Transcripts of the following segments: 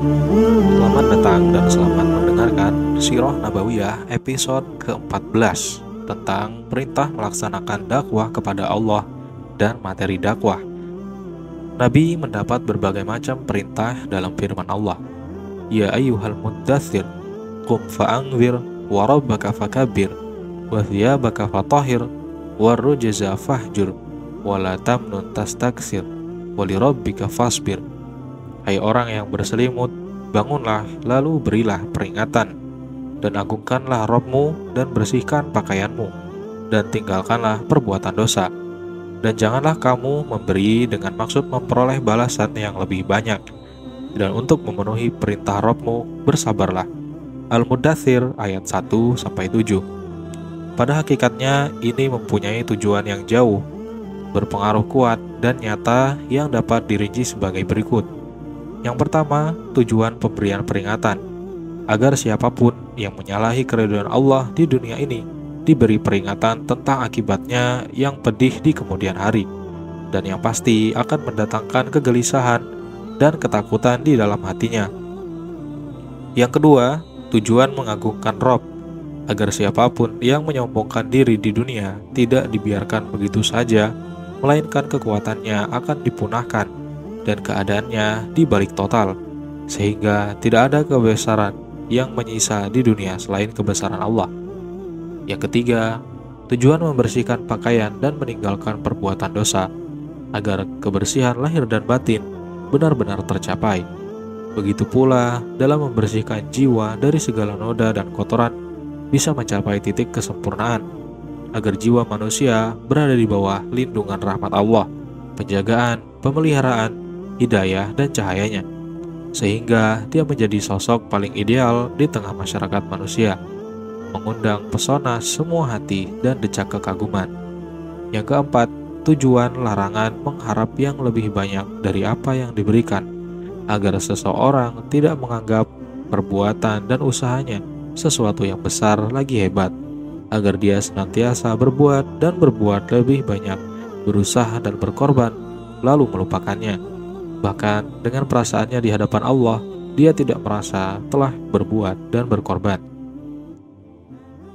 Selamat datang dan selamat mendengarkan Sirah Nabawiyah episode ke-14 tentang perintah melaksanakan dakwah kepada Allah dan materi dakwah. Nabi mendapat berbagai macam perintah dalam firman Allah. Ya ayyuhal muddathir, qum fa'anzir, wa rabbaka fakabbir, wa thiyabaka fatahhir, wa rujza fahjur, wa la tamnun tastaksir, wa li rabbika fasbir. Hai orang yang berselimut, bangunlah lalu berilah peringatan, dan agungkanlah Rabb-mu dan bersihkan pakaianmu, dan tinggalkanlah perbuatan dosa. Dan janganlah kamu memberi dengan maksud memperoleh balasan yang lebih banyak, dan untuk memenuhi perintah Rabb-mu bersabarlah. Al-Muddathir ayat 1-7. Pada hakikatnya ini mempunyai tujuan yang jauh, berpengaruh kuat dan nyata yang dapat dirinci sebagai berikut. Yang pertama, tujuan pemberian peringatan, agar siapapun yang menyalahi keridhaan Allah di dunia ini diberi peringatan tentang akibatnya yang pedih di kemudian hari, dan yang pasti akan mendatangkan kegelisahan dan ketakutan di dalam hatinya. Yang kedua, tujuan mengagungkan Rabb, agar siapapun yang menyombongkan diri di dunia tidak dibiarkan begitu saja, melainkan kekuatannya akan dipunahkan dan keadaannya dibalik total, sehingga tidak ada kebesaran yang menyisa di dunia selain kebesaran Allah. Yang ketiga, tujuan membersihkan pakaian dan meninggalkan perbuatan dosa, agar kebersihan lahir dan batin benar-benar tercapai. Begitu pula dalam membersihkan jiwa dari segala noda dan kotoran bisa mencapai titik kesempurnaan, agar jiwa manusia berada di bawah lindungan rahmat Allah, penjagaan, pemeliharaan, hidayah dan cahayanya, sehingga dia menjadi sosok paling ideal di tengah masyarakat manusia, mengundang pesona semua hati dan decak kekaguman. Yang keempat, tujuan larangan mengharap yang lebih banyak dari apa yang diberikan, agar seseorang tidak menganggap perbuatan dan usahanya sesuatu yang besar lagi hebat, agar dia senantiasa berbuat dan berbuat lebih banyak, berusaha dan berkorban, lalu melupakannya. Bahkan dengan perasaannya di hadapan Allah, dia tidak merasa telah berbuat dan berkorban.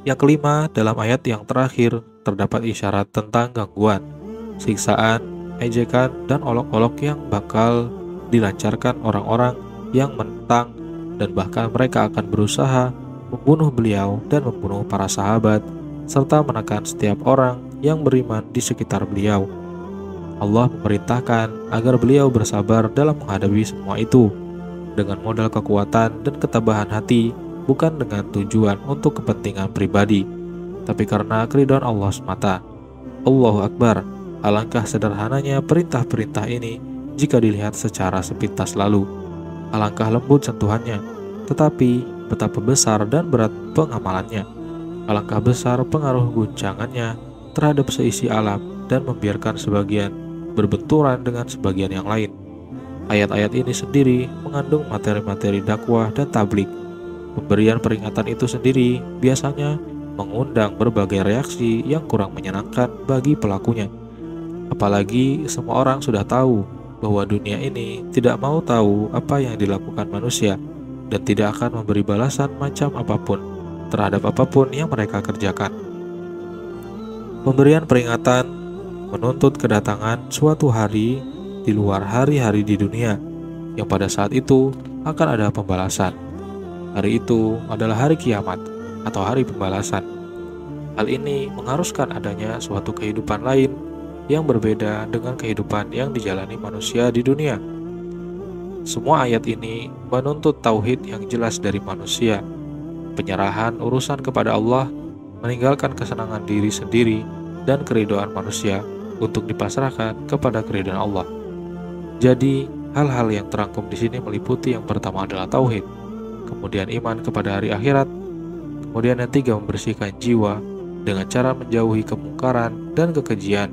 Yang kelima, dalam ayat yang terakhir terdapat isyarat tentang gangguan, siksaan, ejekan, dan olok-olok yang bakal dilancarkan orang-orang yang menentang, dan bahkan mereka akan berusaha membunuh beliau dan membunuh para sahabat, serta menekan setiap orang yang beriman di sekitar beliau. Allah memerintahkan agar beliau bersabar dalam menghadapi semua itu, dengan modal kekuatan dan ketabahan hati, bukan dengan tujuan untuk kepentingan pribadi, tapi karena keridhaan Allah semata. Allahu Akbar, alangkah sederhananya perintah-perintah ini jika dilihat secara sepintas lalu. Alangkah lembut sentuhannya, tetapi betapa besar dan berat pengamalannya. Alangkah besar pengaruh guncangannya terhadap seisi alam dan membiarkan sebagian berbenturan dengan sebagian yang lain. Ayat-ayat ini sendiri mengandung materi-materi dakwah dan tablik. Pemberian peringatan itu sendiri biasanya mengundang berbagai reaksi yang kurang menyenangkan bagi pelakunya. Apalagi semua orang sudah tahu bahwa dunia ini tidak mau tahu apa yang dilakukan manusia dan tidak akan memberi balasan macam apapun terhadap apapun yang mereka kerjakan. Pemberian peringatan menuntut kedatangan suatu hari di luar hari-hari di dunia, yang pada saat itu akan ada pembalasan. Hari itu adalah hari kiamat atau hari pembalasan. Hal ini mengharuskan adanya suatu kehidupan lain yang berbeda dengan kehidupan yang dijalani manusia di dunia. Semua ayat ini menuntut tauhid yang jelas dari manusia, penyerahan urusan kepada Allah, meninggalkan kesenangan diri sendiri dan keridhaan manusia untuk dipasrahkan kepada keridhaan Allah. Jadi, hal-hal yang terangkum di sini meliputi yang pertama adalah tauhid, kemudian iman kepada hari akhirat, kemudian yang tiga membersihkan jiwa dengan cara menjauhi kemungkaran dan kekejian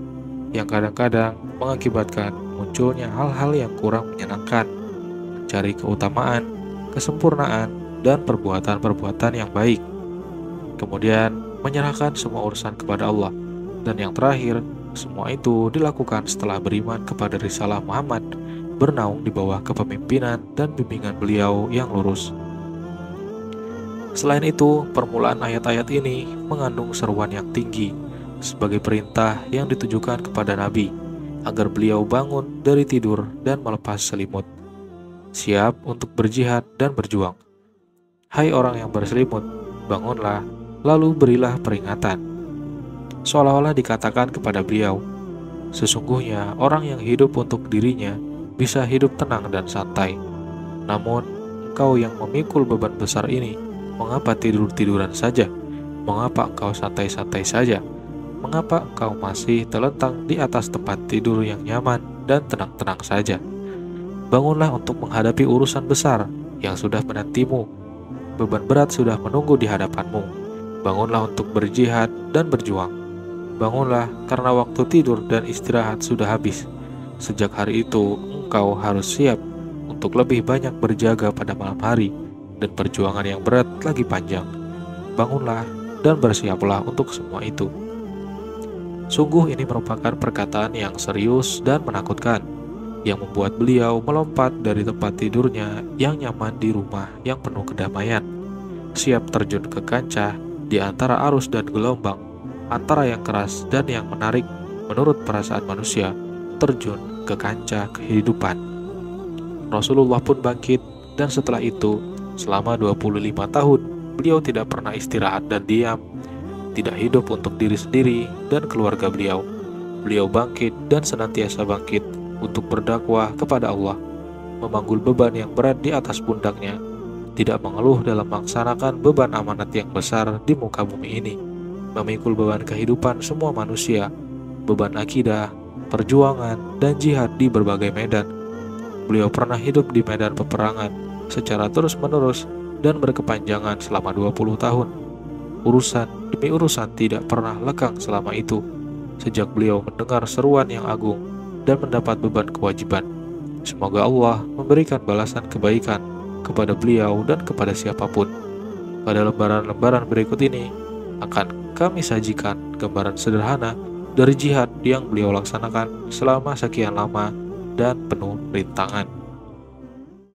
yang kadang-kadang mengakibatkan munculnya hal-hal yang kurang menyenangkan, mencari keutamaan, kesempurnaan, dan perbuatan-perbuatan yang baik, kemudian menyerahkan semua urusan kepada Allah, dan yang terakhir, semua itu dilakukan setelah beriman kepada risalah Muhammad bernaung di bawah kepemimpinan dan bimbingan beliau yang lurus. Selain itu, permulaan ayat-ayat ini mengandung seruan yang tinggi sebagai perintah yang ditujukan kepada Nabi agar beliau bangun dari tidur dan melepas selimut, siap untuk berjihad dan berjuang. Hai orang yang berselimut, bangunlah, lalu berilah peringatan. Seolah-olah dikatakan kepada beliau, sesungguhnya orang yang hidup untuk dirinya bisa hidup tenang dan santai. Namun, engkau yang memikul beban besar ini, mengapa tidur-tiduran saja? Mengapa engkau santai-santai saja? Mengapa engkau masih terlentang di atas tempat tidur yang nyaman dan tenang-tenang saja? Bangunlah untuk menghadapi urusan besar yang sudah menantimu. Beban berat sudah menunggu di hadapanmu. Bangunlah untuk berjihad dan berjuang. Bangunlah karena waktu tidur dan istirahat sudah habis. Sejak hari itu, engkau harus siap untuk lebih banyak berjaga pada malam hari, dan perjuangan yang berat lagi panjang. Bangunlah dan bersiaplah untuk semua itu. Sungguh ini merupakan perkataan yang serius dan menakutkan, yang membuat beliau melompat dari tempat tidurnya yang nyaman di rumah yang penuh kedamaian, siap terjun ke kancah di antara arus dan gelombang, antara yang keras dan yang menarik menurut perasaan manusia, terjun ke kancah kehidupan. Rasulullah pun bangkit, dan setelah itu selama 25 tahun beliau tidak pernah istirahat dan diam, tidak hidup untuk diri sendiri dan keluarga beliau. Beliau bangkit dan senantiasa bangkit untuk berdakwah kepada Allah, memanggul beban yang berat di atas pundaknya, tidak mengeluh dalam melaksanakan beban amanat yang besar di muka bumi ini, memikul beban kehidupan semua manusia, beban akidah, perjuangan, dan jihad di berbagai medan. Beliau pernah hidup di medan peperangan secara terus-menerus dan berkepanjangan selama 20 tahun. Urusan demi urusan tidak pernah lekang selama itu, sejak beliau mendengar seruan yang agung dan mendapat beban kewajiban. Semoga Allah memberikan balasan kebaikan kepada beliau dan kepada siapapun. Pada lembaran-lembaran berikut ini akan kami sajikan gambaran sederhana dari jihad yang beliau laksanakan selama sekian lama dan penuh rintangan.